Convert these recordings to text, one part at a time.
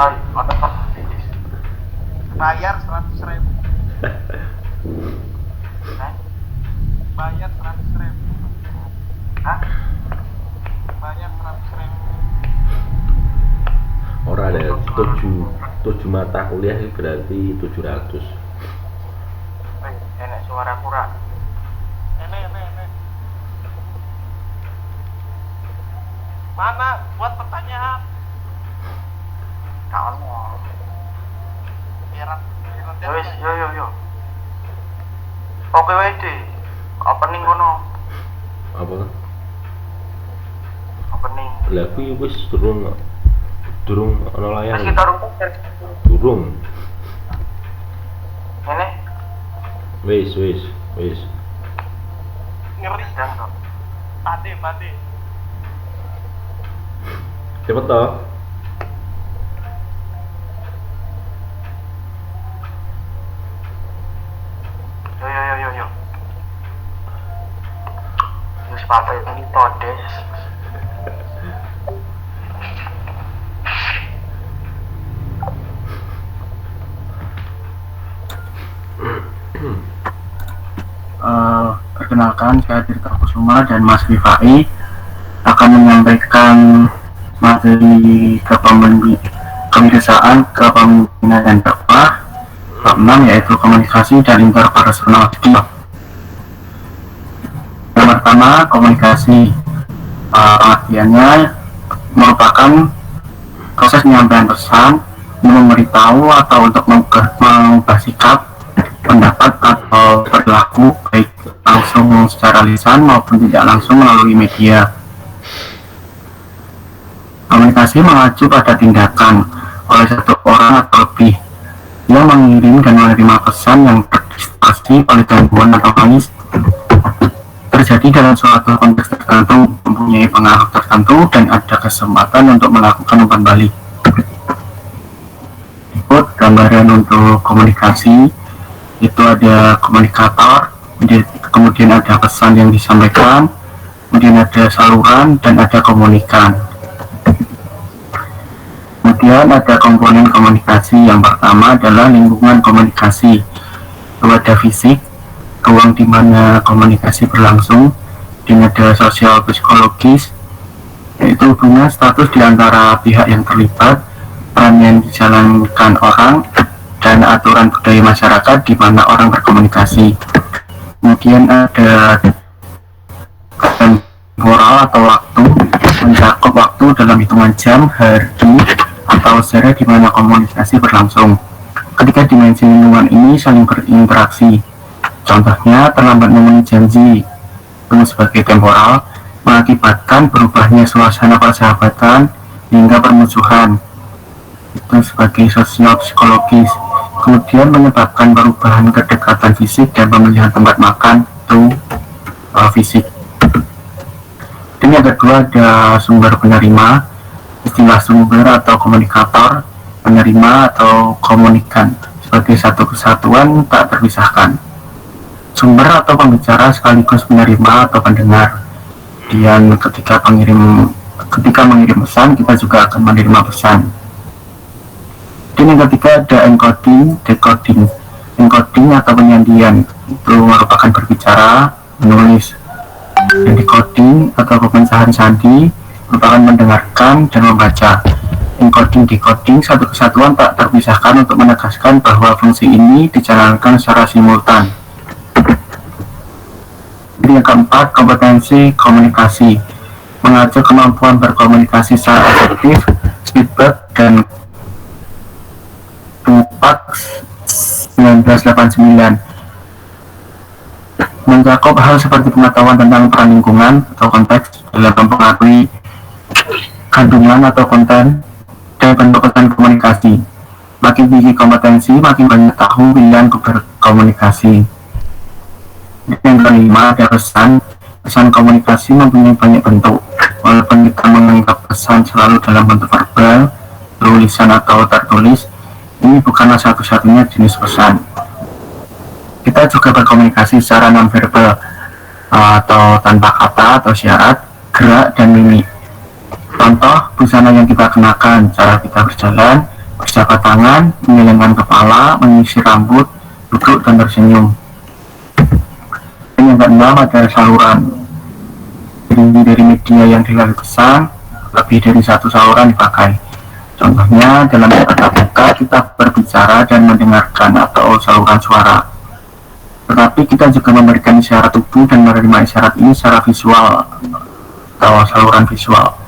Hai, ada apa? Bayar 100.000. Bayar 100.000. Hah? Bayar 100.000. Orang ada 7 mata kuliah berarti 700. Enak suara kurang. Enak. Mana? Buat pertanyaan. Kamu. Biaran. Yo. Oke, WD. Opening kono. Apa? Opening. Lah kuwi wis durung ana layar. Wis kita Durung. Ini Wis. ngeri dan kok. Pade. Cepet toh. Yo. Wis pade ini todes. Perkenalkan, saya Tirta Kusuma dan Mas Rifai akan menyampaikan materi kewirausahaan, kepemimpinan dan dakwah bab 6, yaitu komunikasi dan interpersonal skill. Yang pertama, komunikasi. Artiannya merupakan proses penyampaian pesan, memberitahu atau untuk mengubah sikap, pendapat atau perilaku, baik langsung secara lisan maupun tidak langsung melalui media. Komunikasi mengacu pada tindakan oleh satu orang atau lebih yang mengirim dan menerima pesan yang terdistorsi oleh gangguan atau manis terjadi dalam suatu konteks tertentu, mempunyai pengaruh tertentu dan ada kesempatan untuk melakukan umpan balik. Ikut gambaran untuk komunikasi. Itu ada komunikator, kemudian ada pesan yang disampaikan, kemudian ada saluran, dan ada komunikan. Kemudian ada komponen komunikasi. Yang pertama adalah lingkungan komunikasi. Itu ada fisik, ruang di mana komunikasi berlangsung, dan ada sosial psikologis, yaitu hubungan status di antara pihak yang terlibat, peran yang dijalankan orang, dan aturan budaya masyarakat di mana orang berkomunikasi. Kemudian ada temporal atau waktu, mencakup waktu dalam hitungan jam, hari, atau sejarah di mana komunikasi berlangsung. Ketika dimensi lingkungan ini saling berinteraksi, contohnya terlambat memenuhi janji, itu sebagai temporal, mengakibatkan berubahnya suasana persahabatan hingga permusuhan, itu sebagai sosial psikologis. Kemudian menyebabkan perubahan kedekatan fisik dan pemilihan tempat makan, itu fisik. Dan yang kedua ada sumber penerima. Istilah sumber atau komunikator, penerima atau komunikan sebagai satu kesatuan tak terpisahkan. Sumber atau pembicara sekaligus penerima atau pendengar. Dan ketika mengirim pesan, kita juga akan menerima pesan. Dan yang ketiga ada encoding, decoding. Encoding atau penyandian itu merupakan berbicara, menulis. Dan decoding atau pemecahan sandi merupakan mendengarkan dan membaca. Encoding, decoding satu kesatuan tak terpisahkan untuk menegaskan bahwa fungsi ini dijalankan secara simultan. Jadi yang keempat, kompetensi komunikasi. Mengacu kemampuan berkomunikasi secara efektif, feedback, dan Tupac 1989 mencakup hal seperti pengetahuan tentang peran lingkungan atau konteks dalam mempengaruhi kandungan atau konten dan bentuk pesan komunikasi. Makin tinggi kompetensi, makin banyak tahu pilihan berkomunikasi. Yang kelima ada pesan. Pesan komunikasi mempunyai banyak bentuk. Walaupun kita menganggap pesan selalu dalam bentuk verbal, tulisan atau tertulis, ini bukanlah satu-satunya jenis pesan. Kita juga berkomunikasi secara non-verbal atau tanpa kata atau syarat, gerak, dan mimik. Contoh busana yang kita kenakan, cara kita berjalan, berjabat tangan, menggelengkan kepala, menyisir rambut, duduk dan tersenyum. Dan yang keenam adalah saluran. Dari media yang dilalui pesan, lebih dari satu saluran dipakai. Contohnya dalam tatap muka kita berbicara dan mendengarkan atau saluran suara. Tetapi kita juga memberikan isyarat tubuh dan menerima isyarat ini secara visual atau saluran visual.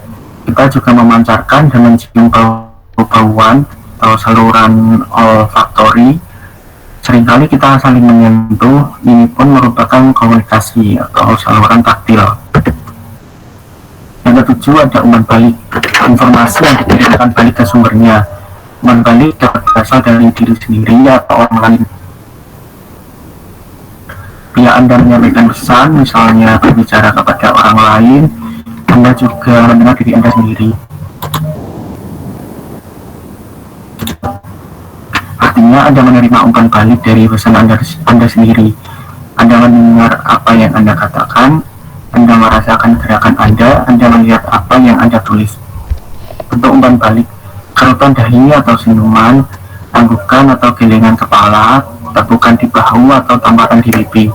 Kita juga memancarkan dan mencium bau-bauan atau saluran olfaktori. Seringkali kita saling menyentuh, ini pun merupakan komunikasi atau saluran taktil. Yang ketujuh ada umpan balik, informasi yang dikirimkan balik ke sumbernya. Umpan balik dapat berasal dari diri sendiri atau orang lain. Bila Anda menyampaikan pesan, misalnya berbicara kepada orang lain, Anda juga mendengar diri Anda sendiri. Artinya Anda menerima umpan balik dari pesan Anda sendiri. Anda mendengar apa yang Anda katakan, Anda merasakan gerakan Anda melihat apa yang Anda tulis. Untuk umpan balik, kerutan dahi atau senyuman, anggukan atau gelengan kepala, tepukan di bahu atau tamparan di pipi.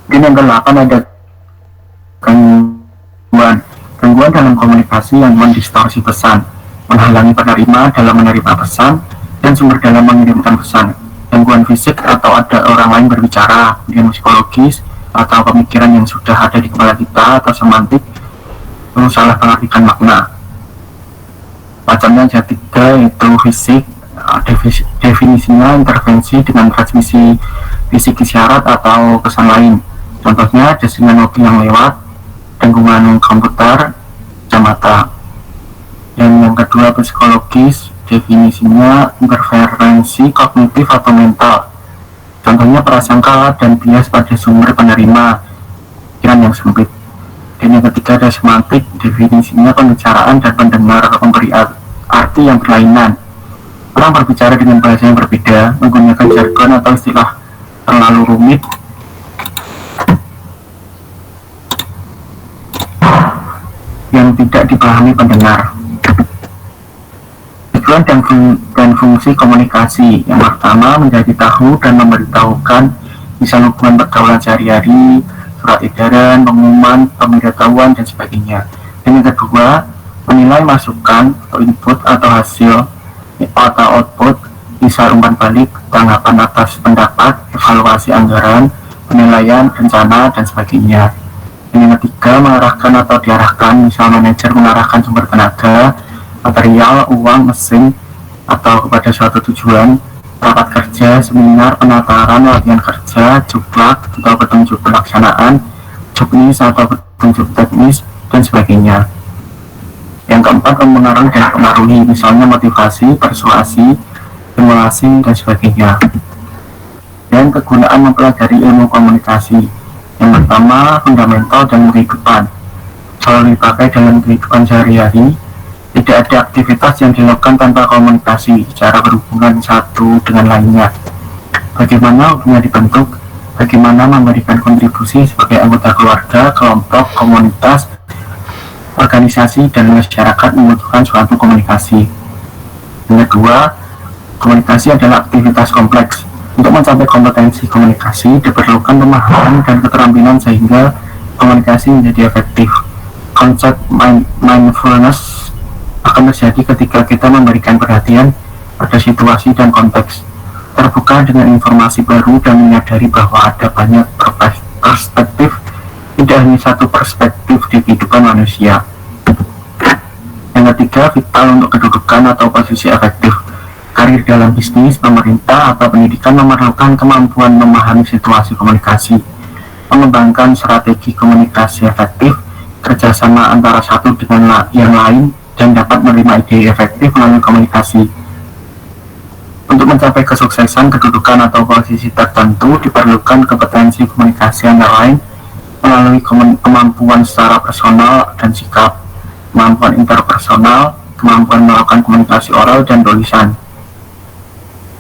Dan yang ke-8 ada gangguan dalam komunikasi yang mendistorsi pesan, menghalangi penerima dalam menerima pesan, dan sumber dalam mengirimkan pesan. Gangguan fisik atau ada orang lain berbicara, kemudian psikologis atau pemikiran yang sudah ada di kepala kita atau semantik, lalu salah pengartikan makna. Macamnya ada 3, yaitu fisik. Definisinya intervensi dengan transmisi fisik isyarat atau pesan lain. Contohnya jaringan mobil yang lewat, gangguan komputer, kacamata. Dan yang kedua psikologis, definisinya interferensi kognitif atau mental. Contohnya prasangka dan bias pada sumber penerima, pikiran yang sempit. Dan yang ketiga ada semantik, definisinya pembicaraan dan pendengar memberi arti yang berlainan. Orang berbicara dengan bahasa yang berbeda, menggunakan jargon atau istilah terlalu rumit, yang tidak dipahami pendengar. Tujuan dan fungsi komunikasi. Yang pertama, menjadi tahu dan memberitahukan, misal hubungan pergaulan sehari-hari, surat edaran, pengumuman, pemberitahuan, dan sebagainya. Dan yang kedua, menilai masukan atau input atau hasil atau output, misal umpan balik, tanggapan atas pendapat, evaluasi anggaran, penilaian, rencana, dan sebagainya. Yang ketiga, mengarahkan atau diarahkan, misal manajer mengarahkan sumber tenaga, material, uang, mesin, atau kepada suatu tujuan, rapat kerja, seminar, penataran, latihan kerja, juklak, atau petunjuk pelaksanaan, juknis atau petunjuk teknis, dan sebagainya. Yang keempat, mempengaruhi dan pengaruhi, misalnya motivasi, persuasi, simulasi, dan sebagainya. Dan kegunaan mempelajari ilmu komunikasi. Yang pertama, fundamental dan kehidupan. Selalu dipakai dalam kehidupan sehari-hari. Tidak ada aktivitas yang dilakukan tanpa komunikasi secara berhubungan satu dengan lainnya. Bagaimana hubungan dibentuk, bagaimana memberikan kontribusi sebagai anggota keluarga, kelompok, komunitas, organisasi, dan masyarakat membutuhkan suatu komunikasi. Yang kedua, komunikasi adalah aktivitas kompleks. Untuk mencapai kompetensi komunikasi diperlukan pemahaman dan keterampilan sehingga komunikasi menjadi efektif. Konsep mindfulness akan terjadi ketika kita memberikan perhatian pada situasi dan konteks, terbuka dengan informasi baru dan menyadari bahwa ada banyak perspektif, tidak hanya satu perspektif di kehidupan manusia. Yang ketiga, vital untuk kedudukan atau posisi efektif. Karir dalam bisnis, pemerintah, atau pendidikan memerlukan kemampuan memahami situasi komunikasi, mengembangkan strategi komunikasi efektif, kerjasama antara satu dengan yang lain, dan dapat menerima ide efektif melalui komunikasi. Untuk mencapai kesuksesan kedudukan atau posisi tertentu diperlukan kompetensi komunikasi antara lain melalui kemampuan secara personal dan sikap, kemampuan interpersonal, kemampuan melakukan komunikasi oral dan tulisan.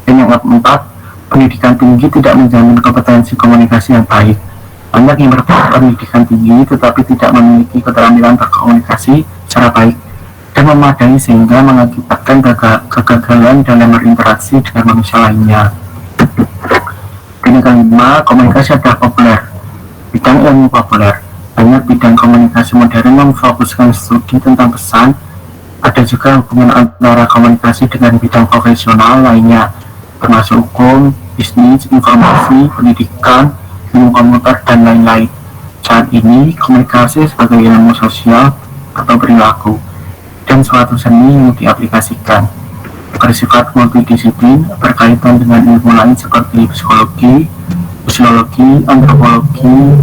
Dan yang keempat, pendidikan tinggi tidak menjamin kompetensi komunikasi yang baik. Banyak yang berpendidikan tinggi tetapi tidak memiliki keterampilan berkomunikasi secara baik. dan memadai sehingga mengakibatkan kegagalan dalam berinteraksi dengan manusia lainnya. Dan yang kelima, komunikasi adalah populer. Bidang ilmu populer. Banyak bidang komunikasi modern memfokuskan studi tentang pesan. Ada juga hubungan antara komunikasi dengan bidang profesional lainnya, termasuk hukum, bisnis, informasi, pendidikan, ilmu komputer, dan lain-lain. Saat ini, komunikasi sebagai ilmu sosial atau perilaku dan suatu seni yang diaplikasikan, bersifat multidisiplin, berkaitan dengan ilmu lain seperti psikologi, sosiologi, antropologi,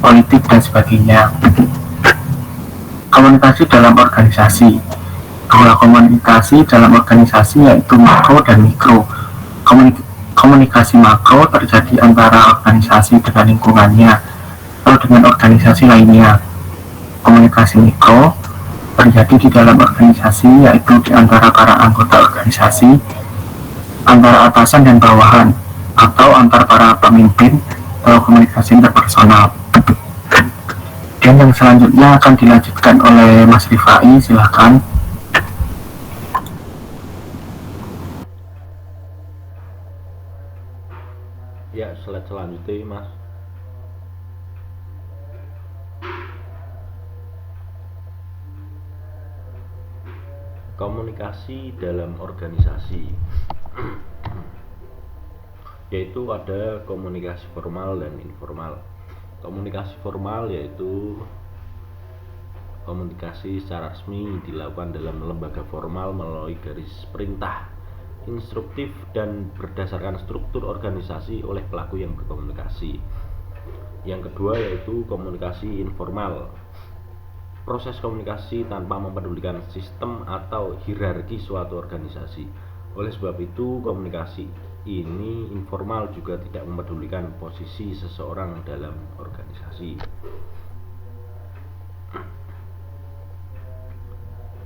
politik, dan sebagainya. Komunikasi dalam organisasi. Dua komunikasi dalam organisasi yaitu makro dan mikro. Komunikasi makro terjadi antara organisasi dengan lingkungannya atau dengan organisasi lainnya. Komunikasi mikro terjadi di dalam organisasi yaitu di antara para anggota organisasi, antara atasan dan bawahan, atau antar para pemimpin atau komunikasi interpersonal. Dan yang selanjutnya akan dilanjutkan oleh Mas Rifai, silakan. Ya, slide selanjutnya Mas. Komunikasi dalam organisasi. Yaitu ada komunikasi formal dan informal. Komunikasi formal yaitu komunikasi secara resmi dilakukan dalam lembaga formal melalui garis perintah instruktif dan berdasarkan struktur organisasi oleh pelaku yang berkomunikasi. Yang kedua yaitu komunikasi informal. Proses komunikasi tanpa mempedulikan sistem atau hierarki suatu organisasi. Oleh sebab itu, komunikasi ini informal juga tidak mempedulikan posisi seseorang dalam organisasi.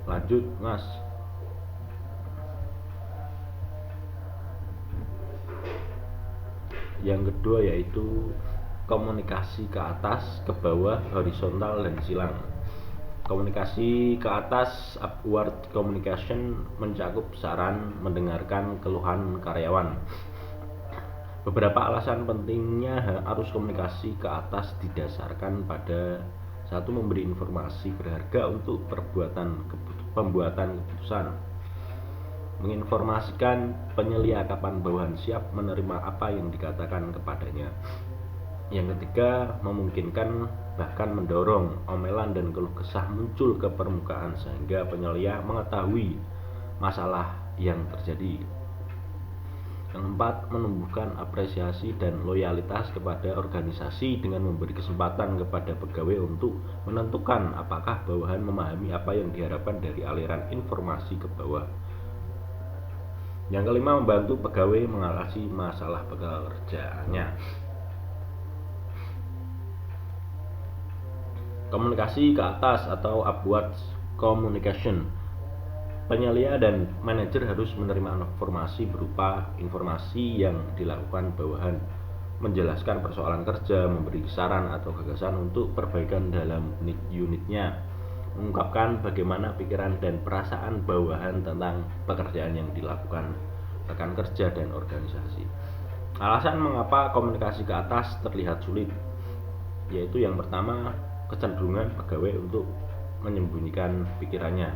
Lanjut, Mas. Yang kedua yaitu komunikasi ke atas, ke bawah, horizontal, dan silang. Komunikasi ke atas, upward communication, mencakup saran, mendengarkan keluhan karyawan. Beberapa alasan pentingnya arus komunikasi ke atas didasarkan pada satu, memberi informasi berharga untuk pembuatan keputusan, menginformasikan penyelia kapan bawahan siap menerima apa yang dikatakan kepadanya. Yang ketiga, memungkinkan bahkan mendorong omelan dan keluh kesah muncul ke permukaan sehingga penyelia mengetahui masalah yang terjadi. Yang keempat, menumbuhkan apresiasi dan loyalitas kepada organisasi dengan memberi kesempatan kepada pegawai untuk menentukan apakah bawahan memahami apa yang diharapkan dari aliran informasi ke bawah. Yang kelima, membantu pegawai mengatasi masalah pekerjaannya. Komunikasi ke atas atau upward communication. Penyelia dan manajer harus menerima informasi berupa informasi yang dilakukan bawahan, menjelaskan persoalan kerja, memberi saran atau gagasan untuk perbaikan dalam unitnya, mengungkapkan bagaimana pikiran dan perasaan bawahan tentang pekerjaan yang dilakukan rekan kerja dan organisasi. Alasan mengapa komunikasi ke atas terlihat sulit, yaitu yang pertama, kecenderungan pegawai untuk menyembunyikan pikirannya.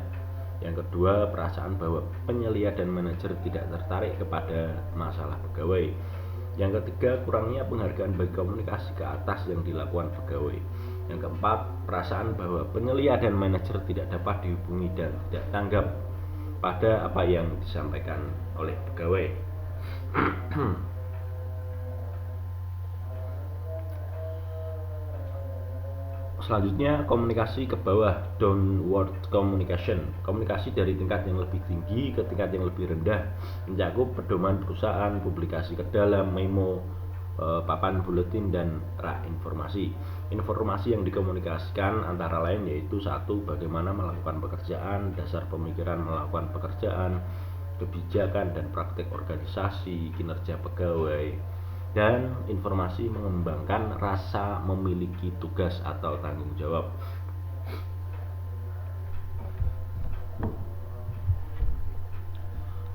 Yang kedua, perasaan bahwa penyelia dan manajer tidak tertarik kepada masalah pegawai. Yang ketiga, kurangnya penghargaan bagi komunikasi ke atas yang dilakukan pegawai. Yang keempat, perasaan bahwa penyelia dan manajer tidak dapat dihubungi dan tidak tanggap pada apa yang disampaikan oleh pegawai. Selanjutnya, komunikasi ke bawah, downward communication. Komunikasi dari tingkat yang lebih tinggi ke tingkat yang lebih rendah, mencakup pedoman perusahaan, publikasi ke dalam, memo, papan buletin, dan rak informasi. Informasi yang dikomunikasikan antara lain yaitu satu, bagaimana melakukan pekerjaan, dasar pemikiran melakukan pekerjaan, kebijakan dan praktik organisasi, kinerja pegawai, dan informasi mengembangkan rasa memiliki tugas atau tanggung jawab.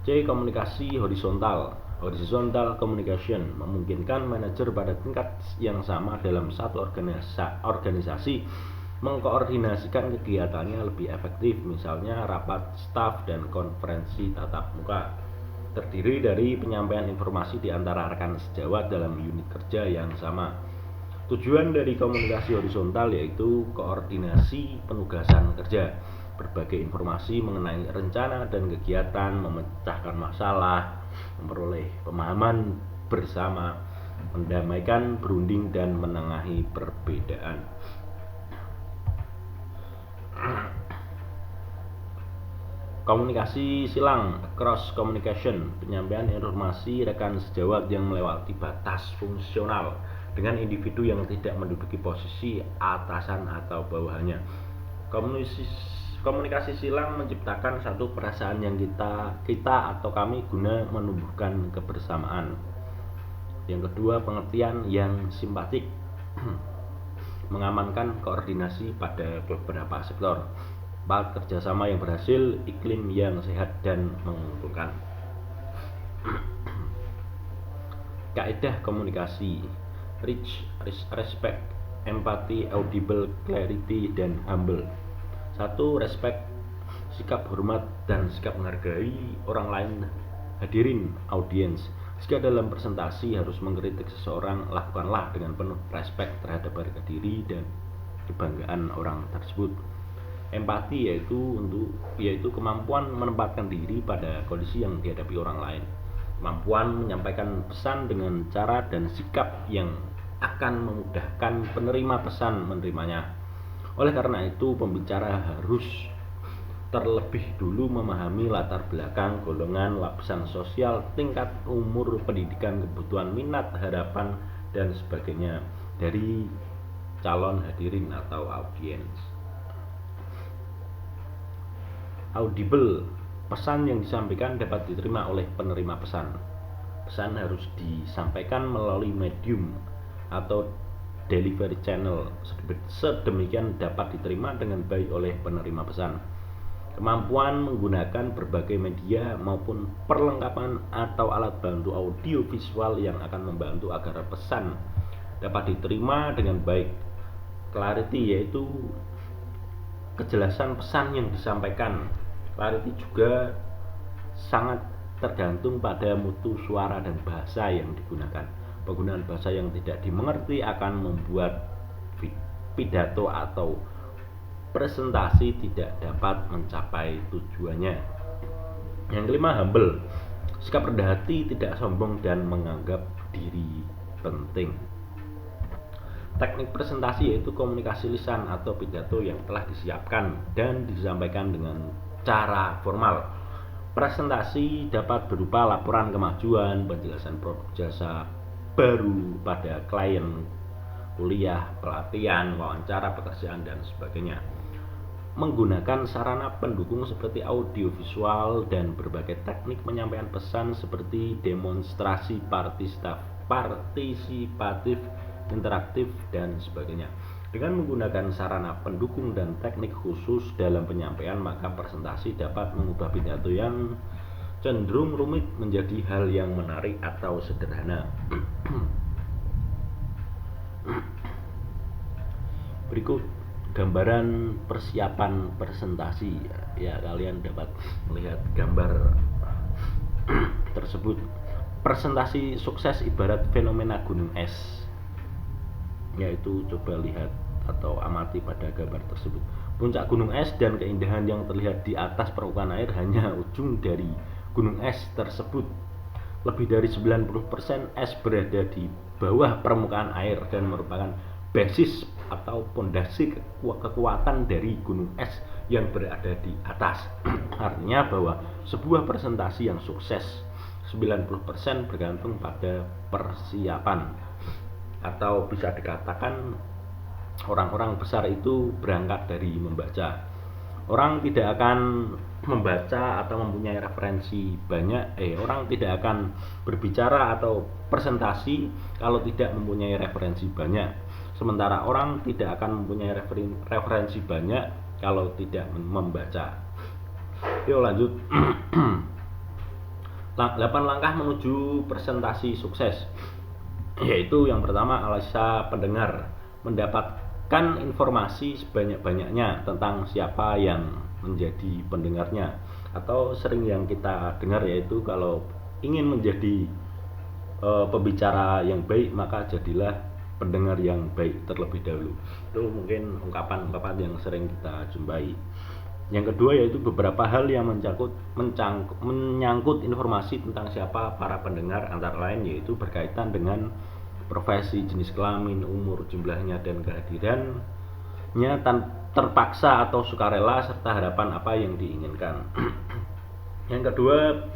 C. Komunikasi horizontal. Horizontal communication memungkinkan manajer pada tingkat yang sama dalam satu organisasi mengkoordinasikan kegiatannya lebih efektif, misalnya rapat staf dan konferensi tatap muka. Terdiri dari penyampaian informasi di antara rekan sejawat dalam unit kerja yang sama. Tujuan dari komunikasi horizontal yaitu koordinasi penugasan kerja, berbagai informasi mengenai rencana dan kegiatan, memecahkan masalah, memperoleh pemahaman bersama, mendamaikan berunding dan menengahi perbedaan. Komunikasi silang, cross communication, penyampaian informasi rekan sejawat yang melewati batas fungsional dengan individu yang tidak menduduki posisi atasan atau bawahannya. Komunikasi silang menciptakan satu perasaan yang kita atau kami guna menumbuhkan kebersamaan. Yang kedua, pengertian yang simpatik mengamankan koordinasi pada beberapa sektor. 4. Kerjasama yang berhasil, iklim yang sehat dan menguntungkan. Kaidah komunikasi: reach, respect, empathy, audible, clarity, dan humble. 1. Respect, sikap hormat dan sikap menghargai orang lain, hadirin, audiens. Jika dalam presentasi harus mengkritik seseorang, lakukanlah dengan penuh respect terhadap harga diri dan kebanggaan orang tersebut. Empati yaitu kemampuan menempatkan diri pada kondisi yang dihadapi orang lain. Kemampuan menyampaikan pesan dengan cara dan sikap yang akan memudahkan penerima pesan menerimanya. Oleh karena itu, pembicara harus terlebih dulu memahami latar belakang, golongan, lapisan sosial, tingkat umur, pendidikan, kebutuhan, minat, harapan, dan sebagainya dari calon hadirin atau audiens. Audible, pesan yang disampaikan dapat diterima oleh penerima pesan. Pesan harus disampaikan melalui medium atau delivery channel, sedemikian dapat diterima dengan baik oleh penerima pesan. Kemampuan menggunakan berbagai media maupun perlengkapan atau alat bantu audio visual yang akan membantu agar pesan dapat diterima dengan baik. Clarity yaitu kejelasan pesan yang disampaikan. Clarity juga sangat tergantung pada mutu suara dan bahasa yang digunakan. Penggunaan bahasa yang tidak dimengerti akan membuat pidato atau presentasi tidak dapat mencapai tujuannya. Yang kelima, humble, sikap rendah hati, tidak sombong dan menganggap diri penting. Teknik presentasi yaitu komunikasi lisan atau pidato yang telah disiapkan dan disampaikan dengan cara formal. Presentasi dapat berupa laporan kemajuan, penjelasan produk jasa baru pada klien, kuliah, pelatihan, wawancara pekerjaan, dan sebagainya. Menggunakan sarana pendukung seperti audio visual dan berbagai teknik penyampaian pesan seperti demonstrasi partisipatif, interaktif, dan sebagainya. Dengan menggunakan sarana pendukung dan teknik khusus dalam penyampaian, maka presentasi dapat mengubah pidato yang cenderung rumit menjadi hal yang menarik atau sederhana. Berikut gambaran persiapan presentasi. Ya, kalian dapat melihat gambar tersebut. Presentasi sukses ibarat fenomena gunung es, yaitu coba lihat atau amati pada gambar tersebut. Puncak gunung es dan keindahan yang terlihat di atas permukaan air hanya ujung dari gunung es tersebut. Lebih dari 90% es berada di bawah permukaan air dan merupakan basis atau pondasi kekuatan dari gunung es yang berada di atas. Artinya bahwa sebuah presentasi yang sukses 90% bergantung pada persiapan, atau bisa dikatakan orang-orang besar itu berangkat dari membaca. Orang tidak akan membaca atau mempunyai referensi banyak. Orang tidak akan berbicara atau presentasi kalau tidak mempunyai referensi banyak. Sementara orang tidak akan mempunyai referensi banyak kalau tidak membaca. Yuk lanjut. 8 langkah menuju presentasi sukses, yaitu yang pertama, analisa pendengar. Mendapatkan informasi sebanyak-banyaknya tentang siapa yang menjadi pendengarnya. Atau sering yang kita dengar yaitu kalau ingin menjadi pembicara yang baik, maka jadilah pendengar yang baik terlebih dahulu. Itu mungkin ungkapan-ungkapan yang sering kita jumpai. Yang kedua yaitu beberapa hal yang menyangkut informasi tentang siapa para pendengar, antara lain yaitu berkaitan dengan profesi, jenis kelamin, umur, jumlahnya, dan kehadirannya terpaksa atau sukarela, serta harapan apa yang diinginkan. Yang kedua,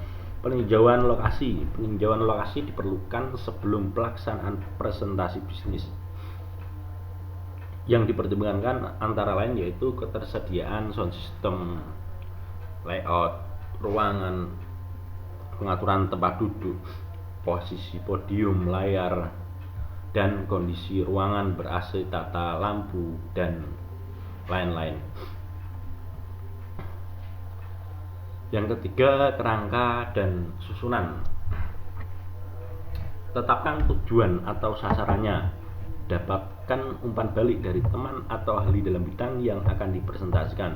peninjauan lokasi. Peninjauan lokasi diperlukan sebelum pelaksanaan presentasi bisnis. Yang dipertimbangkan antara lain yaitu ketersediaan sound system, layout ruangan, pengaturan tempat duduk, posisi podium, layar, dan kondisi ruangan ber-AC, tata lampu, dan lain-lain. Yang ketiga, kerangka dan susunan. Tetapkan tujuan atau sasarannya. Dapatkan umpan balik dari teman atau ahli dalam bidang yang akan dipresentasikan.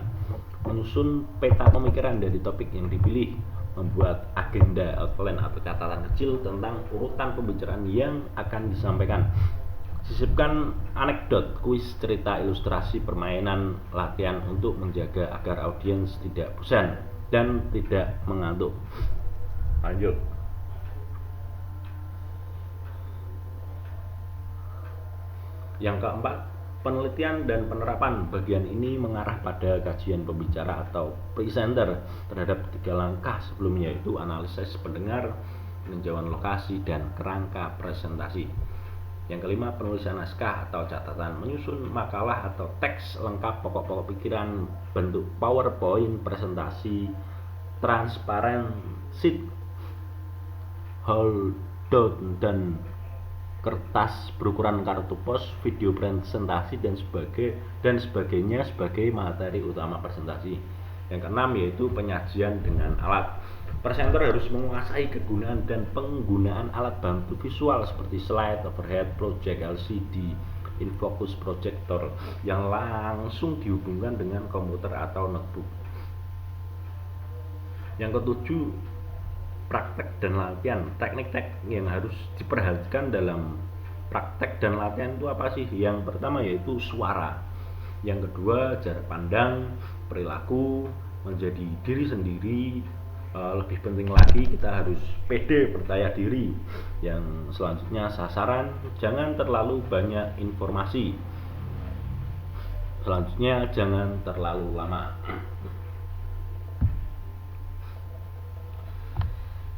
Menyusun peta pemikiran dari topik yang dipilih. Membuat agenda, outline, atau catatan kecil tentang urutan pembicaraan yang akan disampaikan. Sisipkan anekdot, kuis, cerita, ilustrasi, permainan, latihan untuk menjaga agar audiens tidak bosan dan tidak mengantuk. Lanjut. Yang keempat, penelitian dan penerapan. Bagian ini mengarah pada kajian pembicara atau presenter terhadap 3 langkah sebelumnya, yaitu analisis pendengar, peninjauan lokasi, dan kerangka presentasi. Yang kelima, penulisan naskah atau catatan, menyusun makalah atau teks lengkap pokok-pokok pikiran bentuk PowerPoint, presentasi, transparan, sheet, handout, dan kertas berukuran kartu pos, video presentasi, dan sebagainya sebagai materi utama presentasi. Yang keenam yaitu penyajian dengan alat. Presenter harus menguasai kegunaan dan penggunaan alat bantu visual seperti slide, overhead, project, LCD, infocus, projector yang langsung dihubungkan dengan komputer atau notebook. Yang ketujuh, praktek dan latihan. Teknik-teknik yang harus diperhatikan dalam praktek dan latihan itu apa sih? Yang pertama yaitu suara. Yang kedua, jarak pandang, perilaku, menjadi diri sendiri. Lebih penting lagi, kita harus pede, percaya diri. Yang selanjutnya, sasaran, jangan terlalu banyak informasi. Selanjutnya, jangan terlalu lama.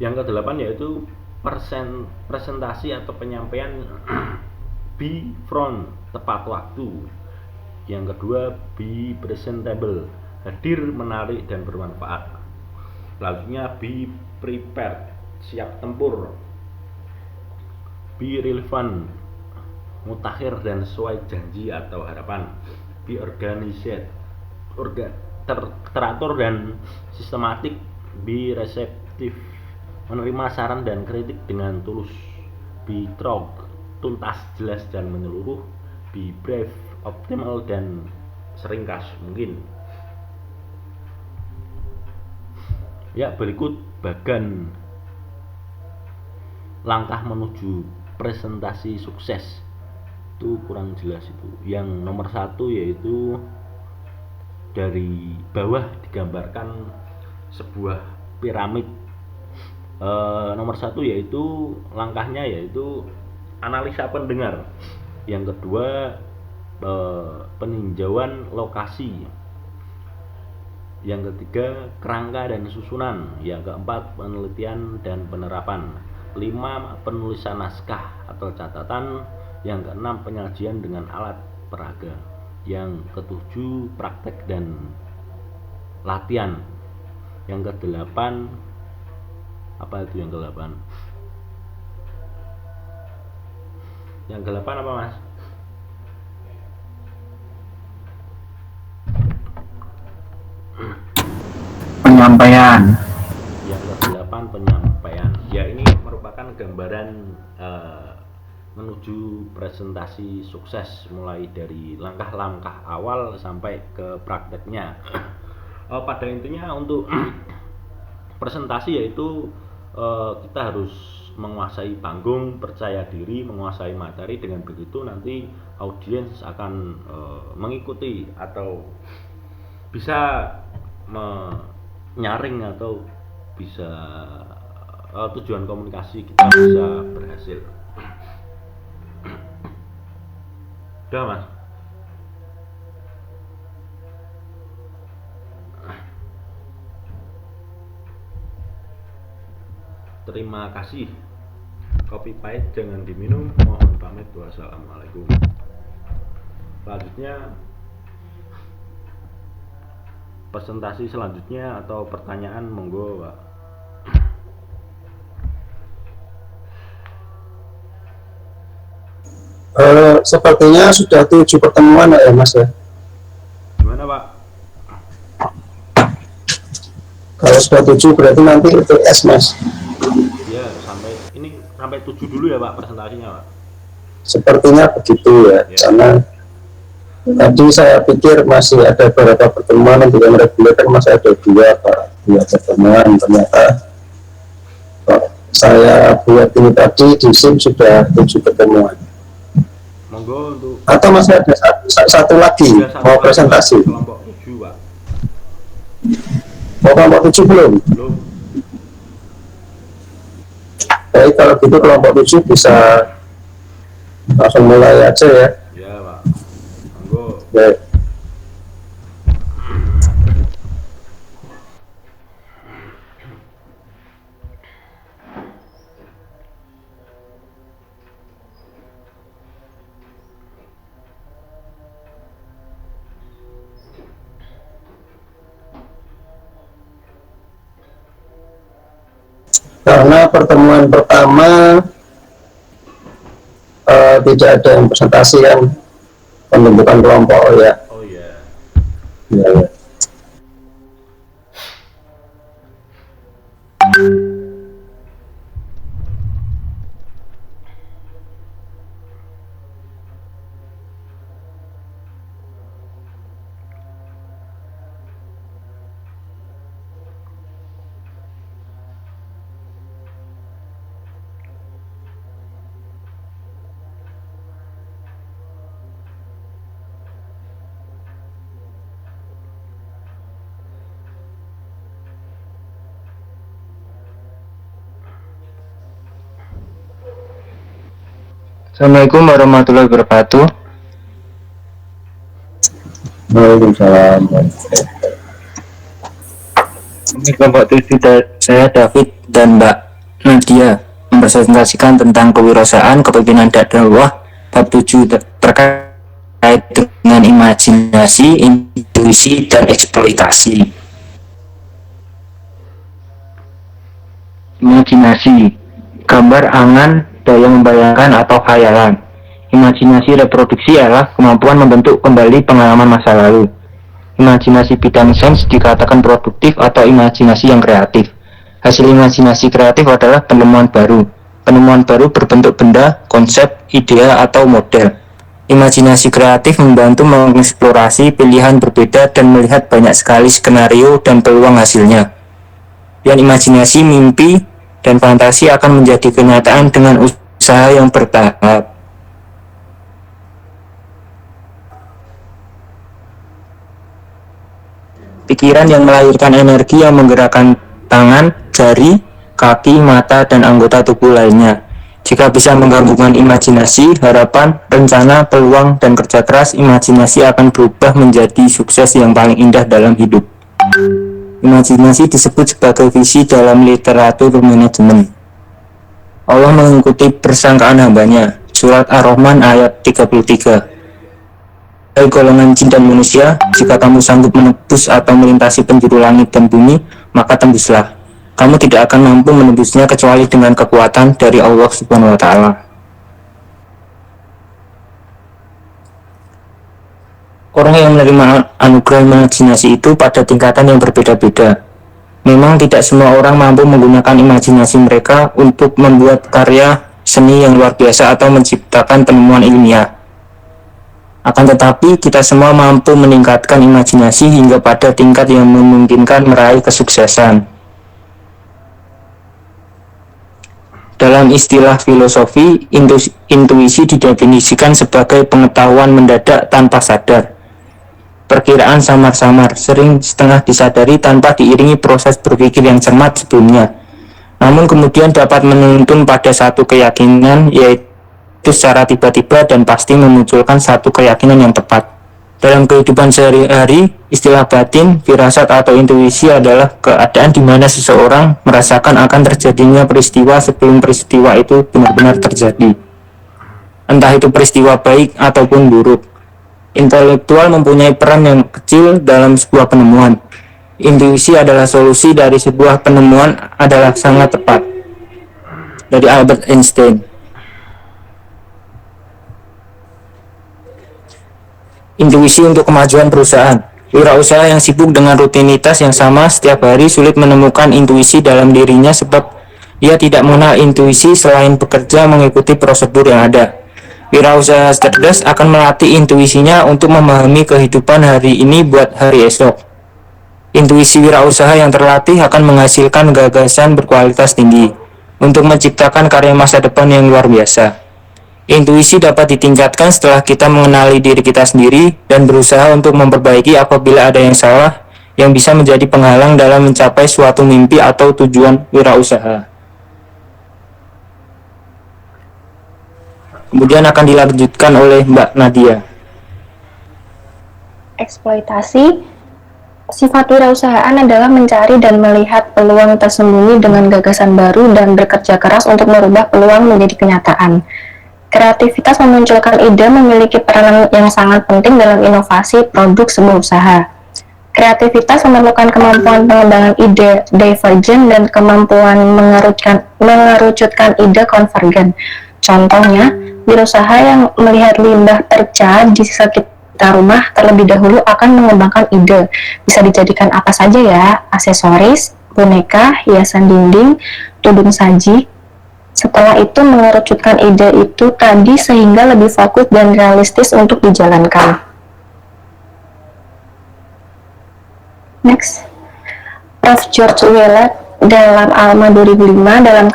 Yang kedelapan yaitu presentasi atau penyampaian be front, tepat waktu. Yang kedua, be presentable, hadir, menarik, dan bermanfaat. Selanjutnya, be prepared, siap tempur. Be relevant, mutakhir dan sesuai janji atau harapan. Be organized, teratur dan sistematik. Be receptive, menerima saran dan kritik dengan tulus. Be thorough, tuntas, jelas, dan menyeluruh. Be brief, optimal, dan seringkas mungkin. Ya, berikut bagan langkah menuju presentasi sukses. Itu kurang jelas itu. Yang nomor 1 yaitu dari bawah digambarkan sebuah piramid. Nomor 1 yaitu langkahnya yaitu analisa pendengar. Yang kedua, peninjauan lokasi. Yang ketiga, kerangka dan susunan. Yang keempat, penelitian dan penerapan. 5, penulisan naskah atau catatan. Yang keenam, penyajian dengan alat peraga. Yang ketujuh, praktek dan latihan. Yang kedelapan, apa itu yang ke-8? Yang ke-8 apa, Mas? Penyampaian. Yang ke-8 penyampaian. Ya, ini merupakan gambaran menuju presentasi sukses, mulai dari langkah-langkah awal sampai ke prakteknya. Pada intinya untuk presentasi yaitu kita harus menguasai panggung, percaya diri, menguasai materi. Dengan begitu nanti audiens akan mengikuti atau bisa menyaring atau bisa tujuan komunikasi kita bisa berhasil. Udah mas. Terima kasih. Kopi pahit jangan diminum. Mohon pamit. Wassalamualaikum. Selanjutnya presentasi selanjutnya atau pertanyaan, monggo Pak. Sepertinya sudah 7 pertemuan ya mas ya. Gimana Pak? Kalau sudah 7 berarti nanti UTS mas. Ya, sampai 7 dulu ya Pak presentasinya Pak. Sepertinya begitu ya, karena tadi saya pikir masih ada beberapa pertemuan untuk yang reguler kan masih ada dua pertemuan, ternyata saya buat ini tadi di SIM sudah 7 pertemuan. Monggo untuk Atau masih ada satu lagi mau presentasi. Kelompok 7 Pak. Mau kelompok 7 belum? Belum. Baik, kalau gitu kelompok 7 bisa langsung mulai aja ya. Ya Pak. Monggo. Baik. Karena pertemuan pertama tidak ada yang presentasi kan, pembentukan kelompok ya. Oh iya. Ya, ya. Assalamualaikum warahmatullahi wabarakatuh. Waalaikumsalam. Ini kelompok 7 saya David dan Mbak Nadia mempresentasikan tentang kewirausahaan, kepemimpinan dakwah bab 7 terkait dengan imajinasi, intuisi, dan eksploitasi. Imajinasi, gambar angan, daya membayangkan atau khayalan. Imajinasi reproduksi adalah kemampuan membentuk kembali pengalaman masa lalu. Imajinasi bidang sains dikatakan produktif atau imajinasi yang kreatif. Hasil imajinasi kreatif adalah penemuan baru. Penemuan baru berbentuk benda, konsep, ide, atau model. Imajinasi kreatif membantu mengeksplorasi pilihan berbeda dan melihat banyak sekali skenario dan peluang hasilnya. Dan imajinasi, mimpi, dan fantasi akan menjadi kenyataan dengan usaha yang bertahap. Pikiran yang melahirkan energi yang menggerakkan tangan, jari, kaki, mata, dan anggota tubuh lainnya. Jika bisa menggabungkan imajinasi, harapan, rencana, peluang, dan kerja keras, imajinasi akan berubah menjadi sukses yang paling indah dalam hidup. Imajinasi disebut sebagai visi dalam literatur manajemen. Allah mengikuti persangkaan hambanya. Surat Ar-Rahman ayat 33. Hai golongan jin dan manusia, jika kamu sanggup menembus atau melintasi penjuru langit dan bumi, maka tembuslah. Kamu tidak akan mampu menembusnya kecuali dengan kekuatan dari Allah Subhanahu wa Ta'ala. Orang yang menerima anugerah imajinasi itu pada tingkatan yang berbeda-beda. Memang tidak semua orang mampu menggunakan imajinasi mereka untuk membuat karya seni yang luar biasa atau menciptakan penemuan ilmiah. Akan tetapi, kita semua mampu meningkatkan imajinasi hingga pada tingkat yang memungkinkan meraih kesuksesan. Dalam istilah filosofi, intuisi didefinisikan sebagai pengetahuan mendadak tanpa sadar. Perkiraan samar-samar, sering setengah disadari tanpa diiringi proses berpikir yang cermat sebelumnya. Namun kemudian dapat menuntun pada satu keyakinan, yaitu secara tiba-tiba dan pasti memunculkan satu keyakinan yang tepat. Dalam kehidupan sehari-hari, istilah batin, firasat atau intuisi adalah keadaan di mana seseorang merasakan akan terjadinya peristiwa sebelum peristiwa itu benar-benar terjadi. Entah itu peristiwa baik ataupun buruk. Intelektual mempunyai peran yang kecil dalam sebuah penemuan. Intuisi adalah solusi dari sebuah penemuan adalah sangat tepat. Dari Albert Einstein. Intuisi untuk kemajuan perusahaan. Wirausaha yang sibuk dengan rutinitas yang sama setiap hari sulit menemukan intuisi dalam dirinya sebab ia tidak mengenal intuisi selain bekerja mengikuti prosedur yang ada. Wirausaha cerdas akan melatih intuisinya untuk memahami kehidupan hari ini buat hari esok. Intuisi wirausaha yang terlatih akan menghasilkan gagasan berkualitas tinggi untuk menciptakan karya masa depan yang luar biasa. Intuisi dapat ditingkatkan setelah kita mengenali diri kita sendiri dan berusaha untuk memperbaiki apabila ada yang salah yang bisa menjadi penghalang dalam mencapai suatu mimpi atau tujuan wirausaha. Kemudian akan dilanjutkan oleh Mbak Nadia. Eksploitasi. Sifat wirausahaan adalah mencari dan melihat peluang tersembunyi dengan gagasan baru dan bekerja keras untuk merubah peluang menjadi kenyataan. Kreativitas memunculkan ide memiliki peranan yang sangat penting dalam inovasi produk sebuah usaha. Kreativitas memerlukan kemampuan pengembangan ide divergen dan kemampuan mengerucutkan ide konvergen. Contohnya, wirausaha yang melihat limbah perca di sekitar rumah terlebih dahulu akan mengembangkan ide. Bisa dijadikan apa saja ya, aksesoris, boneka, hiasan dinding, tudung saji. Setelah itu mengerucutkan ide itu tadi sehingga lebih fokus dan realistis untuk dijalankan. Next, Prof. George Willett dalam ALMA 2005 dalam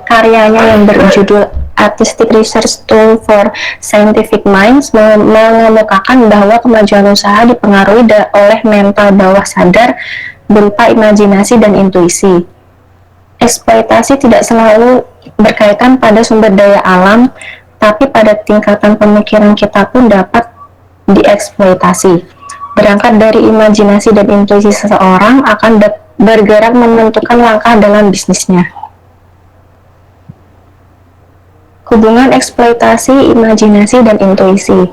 karyanya yang berjudul Artistic Research Tool for Scientific Minds mengemukakan bahwa kemajuan usaha dipengaruhi oleh mental bawah sadar berupa imajinasi dan intuisi. Eksploitasi tidak selalu berkaitan pada sumber daya alam, tapi pada tingkatan pemikiran kita pun dapat dieksploitasi. Berangkat dari imajinasi dan intuisi seseorang akan bergerak menentukan langkah dalam bisnisnya. Hubungan eksploitasi, imajinasi, dan intuisi.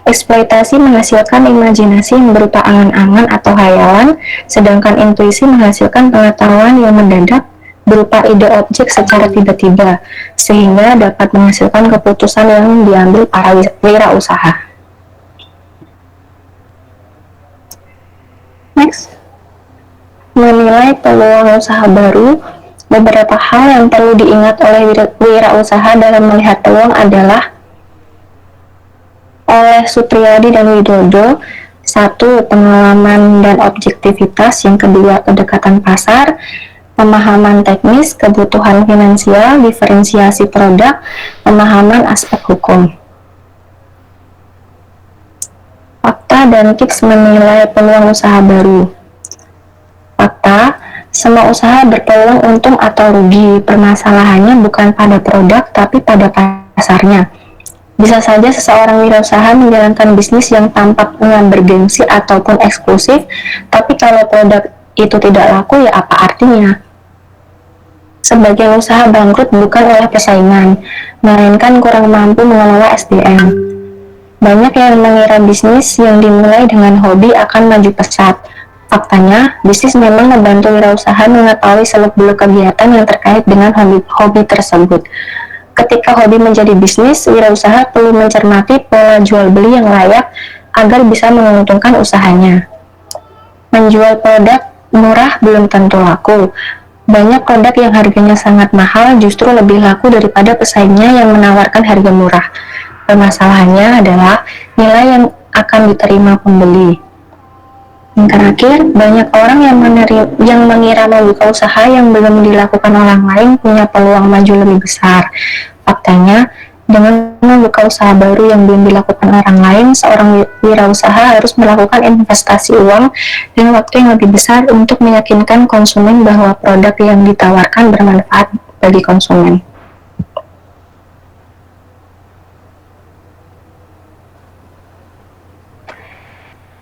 Eksploitasi menghasilkan imajinasi yang berupa angan-angan atau hayalan, sedangkan intuisi menghasilkan pengetahuan yang mendadak berupa ide objek secara tiba-tiba, sehingga dapat menghasilkan keputusan yang diambil para wirausaha. Next, menilai peluang usaha baru. Beberapa hal yang perlu diingat oleh wirausaha dalam melihat peluang adalah oleh Supriyadi dan Widodo. 1. Pengalaman dan objektivitas. Yang kedua, kedekatan pasar, pemahaman teknis, kebutuhan finansial, diferensiasi produk, pemahaman aspek hukum. Fakta dan tips menilai peluang usaha baru. Fakta, semua usaha berpeluang untung atau rugi. Permasalahannya bukan pada produk, tapi pada pasarnya. Bisa saja seseorang wirausaha menjalankan bisnis yang tampaknya bergengsi ataupun eksklusif, tapi kalau produk itu tidak laku, ya apa artinya? Sebagian usaha bangkrut bukan oleh persaingan, melainkan kurang mampu mengelola SDM. Banyak yang mengira bisnis yang dimulai dengan hobi akan maju pesat. Faktanya, bisnis memang membantu wirausaha mengetahui seluk-beluk kegiatan yang terkait dengan hobi tersebut. Ketika hobi menjadi bisnis, wirausaha perlu mencermati pola jual beli yang layak agar bisa menguntungkan usahanya. Menjual produk murah belum tentu laku. Banyak produk yang harganya sangat mahal justru lebih laku daripada pesaingnya yang menawarkan harga murah. Permasalahannya adalah nilai yang akan diterima pembeli. Yang terakhir, banyak orang yang mengira membuka usaha yang belum dilakukan orang lain punya peluang maju lebih besar. Faktanya, dengan membuka usaha baru yang belum dilakukan orang lain, seorang wirausaha harus melakukan investasi uang dan waktu yang lebih besar untuk meyakinkan konsumen bahwa produk yang ditawarkan bermanfaat bagi konsumen.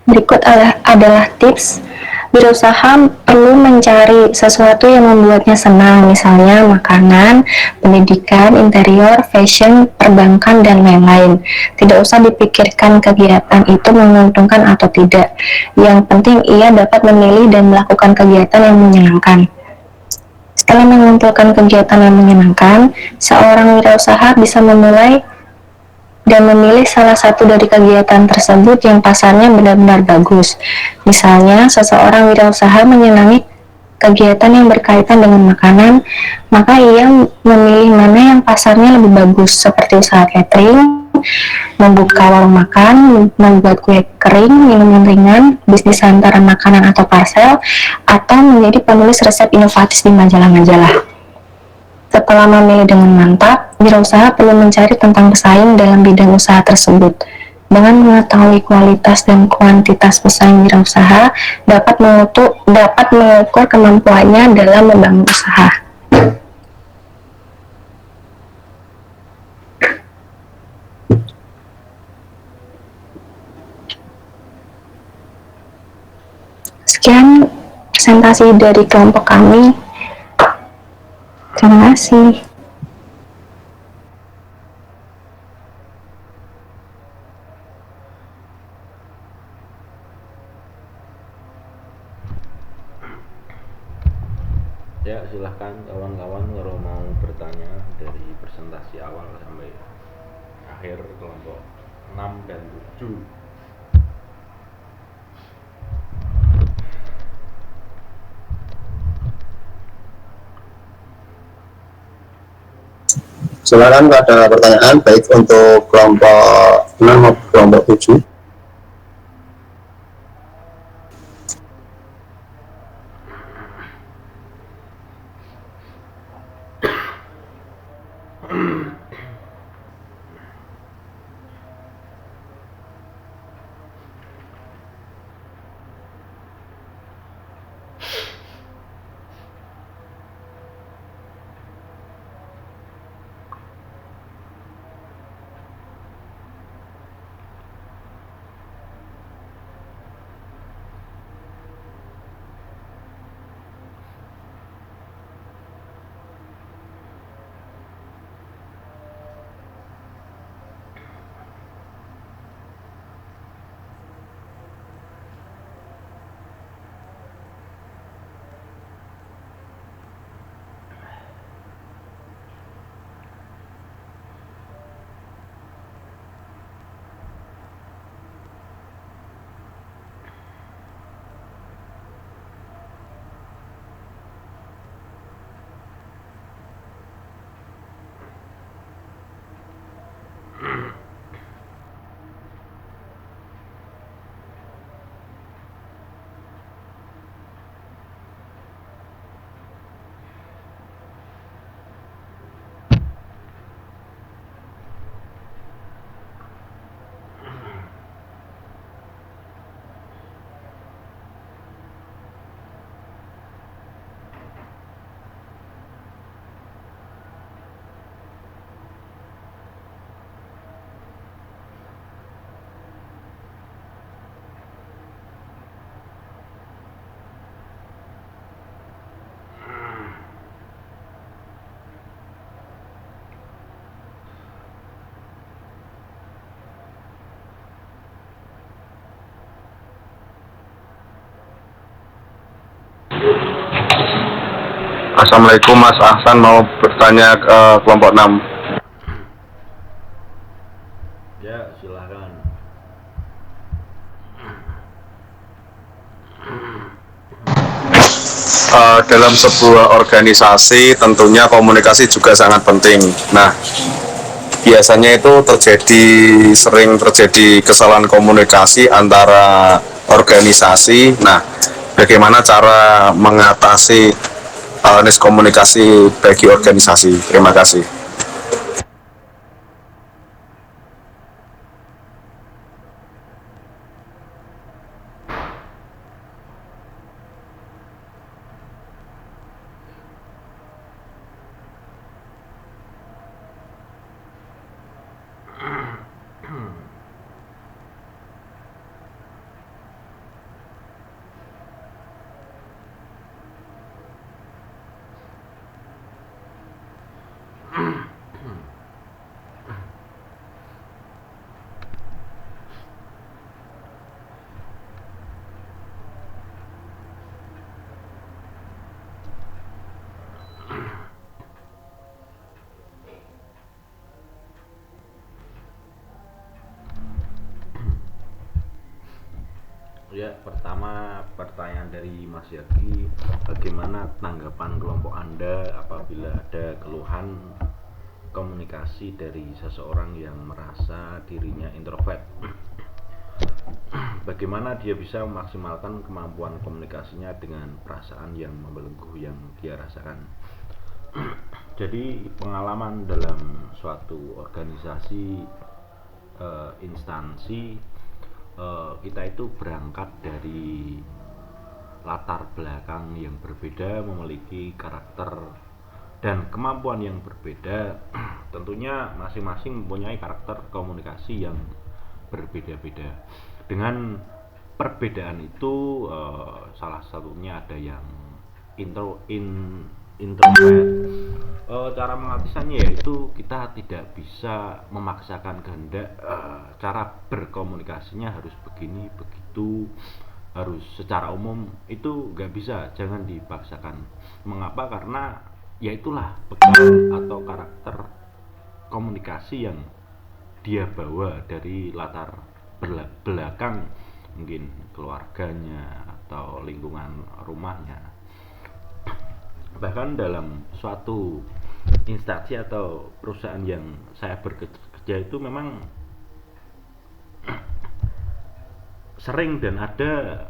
Berikut adalah tips. Wirausaha perlu mencari sesuatu yang membuatnya senang, misalnya makanan, pendidikan, interior, fashion, perbankan, dan lain-lain. Tidak usah dipikirkan kegiatan itu menguntungkan atau tidak. Yang penting ia dapat memilih dan melakukan kegiatan yang menyenangkan. Setelah mengumpulkan kegiatan yang menyenangkan, seorang wirausaha bisa memulai dan memilih salah satu dari kegiatan tersebut yang pasarnya benar-benar bagus. Misalnya, seseorang wirausaha menyenangi kegiatan yang berkaitan dengan makanan, maka ia memilih mana yang pasarnya lebih bagus, seperti usaha catering, membuka warung makan, membuat kue kering, minuman ringan, bisnis hantaran makanan atau parcel, atau menjadi penulis resep inovatif di majalah-majalah. Setelah memilih dengan mantap, wirausaha perlu mencari tentang pesaing dalam bidang usaha tersebut. Dengan mengetahui kualitas dan kuantitas pesaing wirausaha, dapat mengukur kemampuannya dalam membangun usaha. Sekian presentasi dari kelompok kami. Terima kasih. Ya, silahkan kawan-kawan kalau mau bertanya dari presentasi awal sampai akhir kelompok 6 dan 7. Silakan kalau ada pertanyaan baik untuk kelompok 6 maupun kelompok 7. Assalamualaikum, Mas Ahsan mau bertanya ke kelompok 6. Ya, silahkan. dalam sebuah organisasi tentunya komunikasi juga sangat penting. Nah, biasanya itu sering terjadi kesalahan komunikasi antara organisasi. Nah, bagaimana cara mengatasi miskomunikasi bagi organisasi? Terima kasih. Ya, pertama pertanyaan dari Mas Yaki, bagaimana tanggapan kelompok Anda apabila ada keluhan komunikasi dari seseorang yang merasa dirinya introvert? Bagaimana dia bisa memaksimalkan kemampuan komunikasinya dengan perasaan yang membelenggu yang dia rasakan? Jadi pengalaman dalam suatu organisasi, instansi, kita itu berangkat dari latar belakang yang berbeda, memiliki karakter dan kemampuan yang berbeda. Tentunya masing-masing mempunyai karakter komunikasi yang berbeda-beda. Dengan perbedaan itu, salah satunya ada yang introvert. Cara mengatasinya yaitu kita tidak bisa memaksakan kehendak. Cara berkomunikasinya harus begini begitu, harus secara umum, itu nggak bisa, jangan dipaksakan. Mengapa? Karena ya itulah bekal atau karakter komunikasi yang dia bawa dari latar belakang, mungkin keluarganya atau lingkungan rumahnya. Bahkan dalam suatu instansi atau perusahaan yang saya bekerja itu memang sering dan ada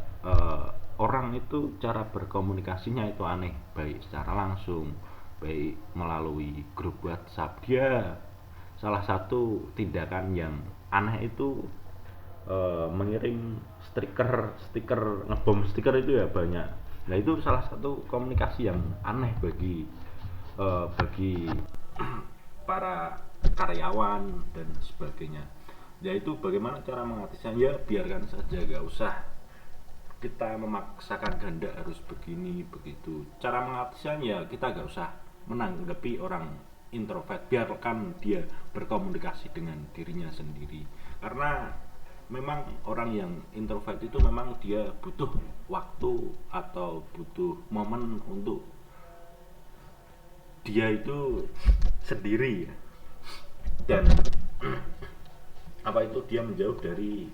orang itu cara berkomunikasinya itu aneh, baik secara langsung, baik melalui grup WhatsApp. Dia salah satu tindakan yang aneh itu mengirim stiker ngebom stiker itu ya banyak. Nah, itu salah satu komunikasi yang aneh bagi para karyawan dan sebagainya. Yaitu bagaimana cara mengatasinya? Ya biarkan saja, gak usah kita memaksakan kehendak harus begini begitu. Cara mengatasinya ya kita gak usah menanggapi orang introvert, biarkan dia berkomunikasi dengan dirinya sendiri. Karena memang orang yang introvert itu memang dia butuh waktu atau butuh momen untuk dia itu sendiri, dan apa itu dia menjauh dari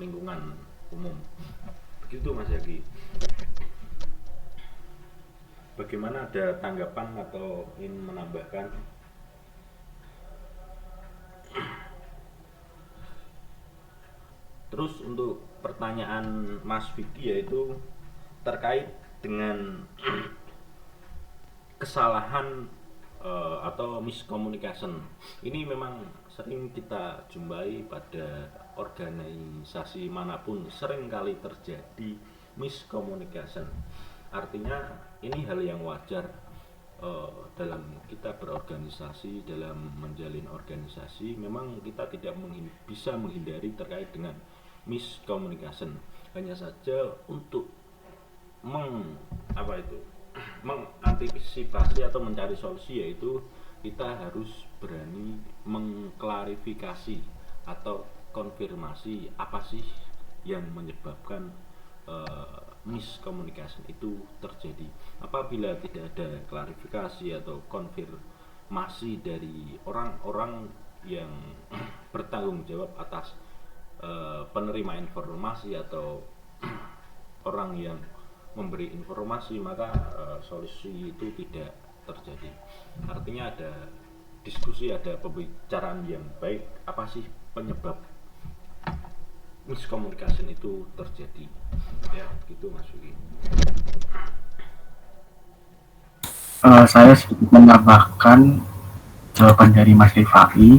lingkungan umum. Begitu Mas Yaki. Bagaimana, ada tanggapan atau ingin menambahkan? Terus untuk pertanyaan Mas Vicky yaitu terkait dengan kesalahan atau miscommunication. Ini memang sering kita jumpai pada organisasi manapun, sering kali terjadi miscommunication. Artinya ini hal yang wajar dalam kita berorganisasi, dalam menjalin organisasi. Memang kita tidak bisa menghindari terkait dengan miscommunication. Hanya saja untuk mengantisipasi atau mencari solusi, yaitu kita harus berani mengklarifikasi atau konfirmasi apa sih yang menyebabkan miscommunication itu terjadi. Apabila tidak ada klarifikasi atau konfirmasi dari orang-orang yang bertanggung jawab atas penerima informasi atau orang yang memberi informasi, maka solusi itu tidak terjadi. Artinya ada diskusi, ada pembicaraan yang baik, apa sih penyebab miskomunikasi itu terjadi, ya gitu Mas Yuki. Saya sedikit menambahkan jawaban dari Mas Rifai.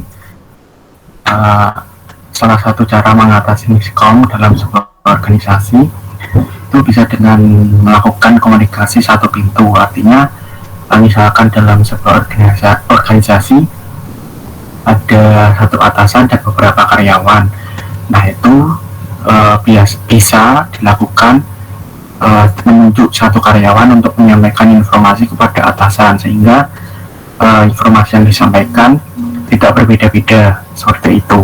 Salah satu cara mengatasi miskom dalam sebuah organisasi itu bisa dengan melakukan komunikasi satu pintu. Artinya misalkan dalam sebuah organisasi ada satu atasan dan beberapa karyawan. Nah itu bisa dilakukan menunjuk satu karyawan untuk menyampaikan informasi kepada atasan, sehingga informasi yang disampaikan tidak berbeda-beda seperti itu.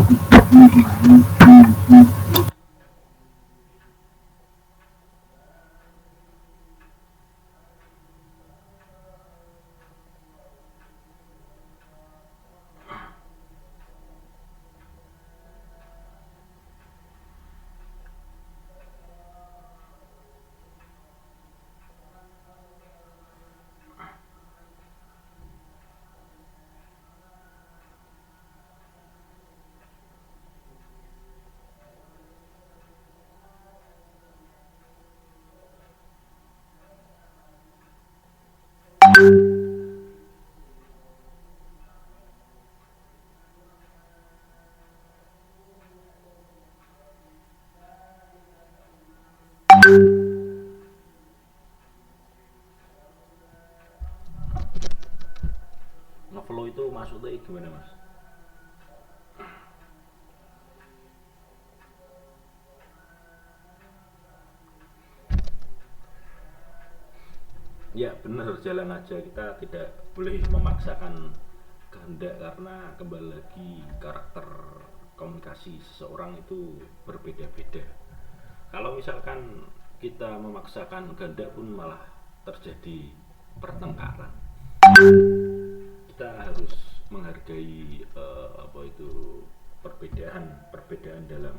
Ngeflow itu maksudnya gimana Mas? Ya benar, jalan aja, kita tidak boleh memaksakan kehendak, karena kembali lagi karakter komunikasi seseorang itu berbeda-beda. Kalau misalkan kita memaksakan kehendak pun malah terjadi pertengkaran. Kita harus menghargai perbedaan dalam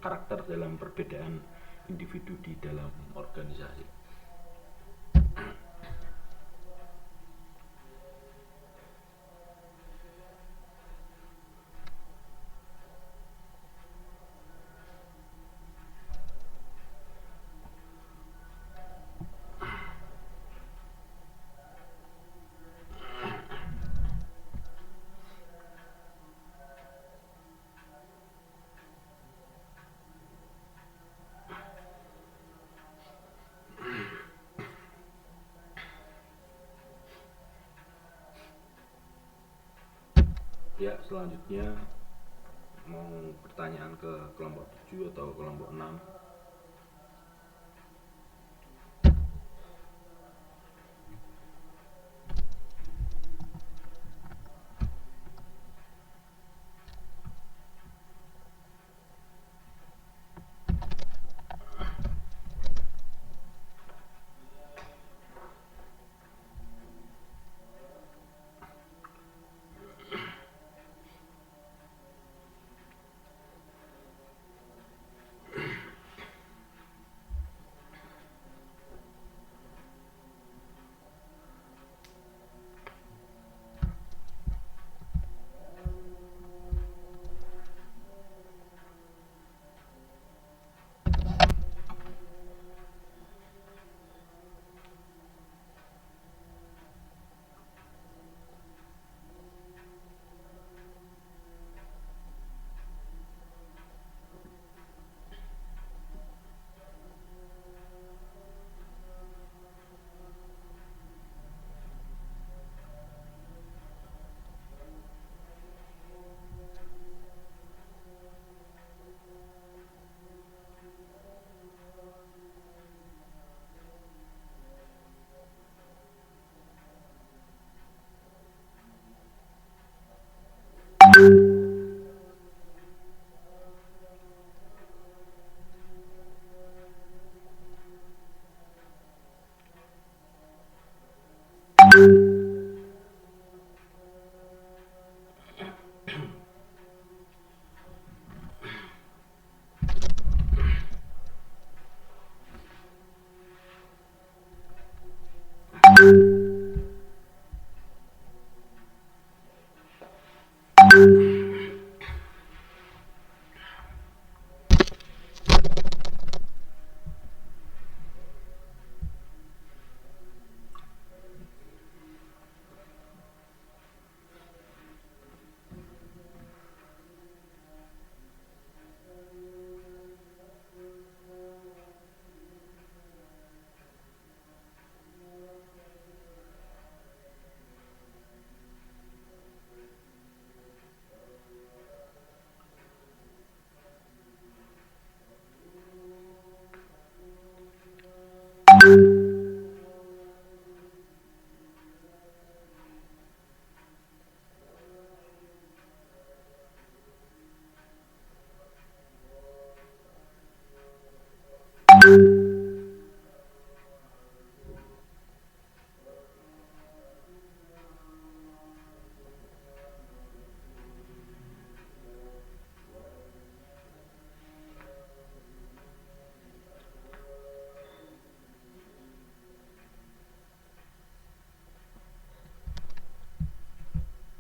karakter dalam perbedaan individu di dalam organisasi. Ya, selanjutnya mau pertanyaan ke kelompok 7 atau kelompok 6.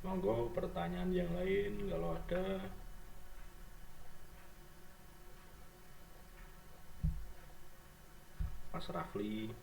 Monggo pertanyaan yang lain kalau ada. Mas Rafli.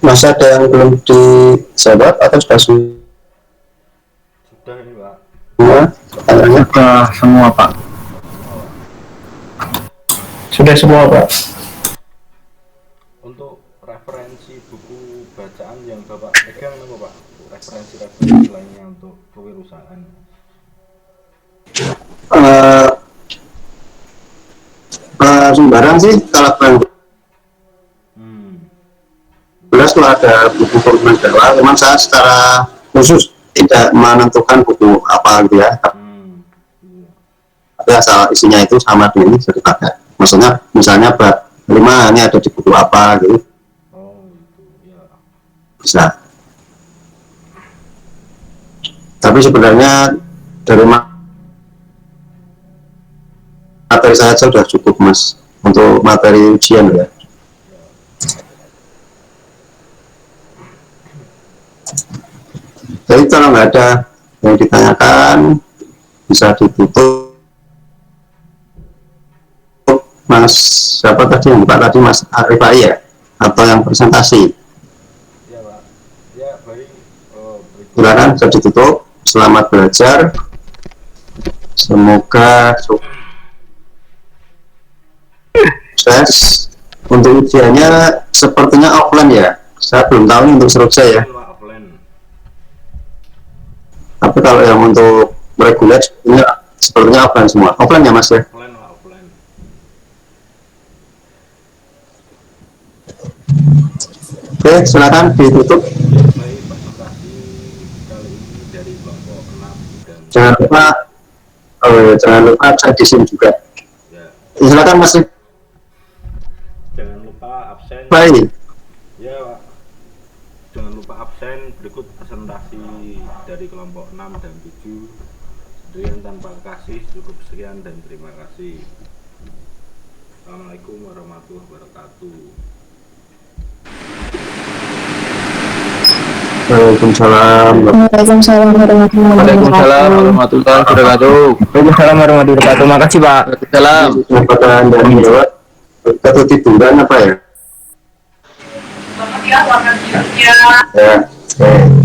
Masih ada yang belum dijawab atau sudah semua? Sudah ini Pak. Pertanyaannya Sudah semua Pak. sudah semua Pak. Untuk referensi buku bacaan yang Bapak pegang apa Pak? Referensi lainnya untuk kewirausahaan. sembarang sih kalau Bang jelas tuh ada buku Purwokerto Jawa, memang saya secara khusus tidak menentukan buku apa gitu ya, tapi asal isinya itu sama dengan bisa dipakai. Maksudnya misalnya bab 5 ini ada di buku apa gitu, bisa. Tapi sebenarnya dari materi saya saja sudah cukup Mas untuk materi ujian ya. Jadi kalau nggak ada yang ditanyakan bisa ditutup. Mas siapa tadi yang buka tadi, Mas Arifai ya, atau yang presentasi? Ya Pak. Ya baik. Silakan bisa ditutup. Selamat belajar. Semoga sukses. Untuk ujiannya sepertinya offline ya. Saya belum tahu nih untuk selesai ya. Tapi kalau yang untuk reguler sepertinya offline semua. Offline ya Mas ya? Offline. Oke, silakan ditutup. Baik, presentasi kali ini dari kelompok 6 dan Jangan lupa saya di sini juga. ya. Silakan Mas. Jangan lupa absen. Baik. Ya, Pak. Jangan lupa absen. Berikut presentasi dari kelompok 6 dan 7. Sendirian tanpa kasih, cukup sekian dan terima kasih. Assalamualaikum warahmatullahi wabarakatuh. Waalaikumsalam. Waalaikumsalam warahmatullahi Waalaikumsalam warahmatullahi wabarakatuh. Waalaikumsalam warahmatullahi wabarakatuh. Makasih Pak. Salam. Kepada Anda menjawab ketiduran apa ya? Ya. Oke.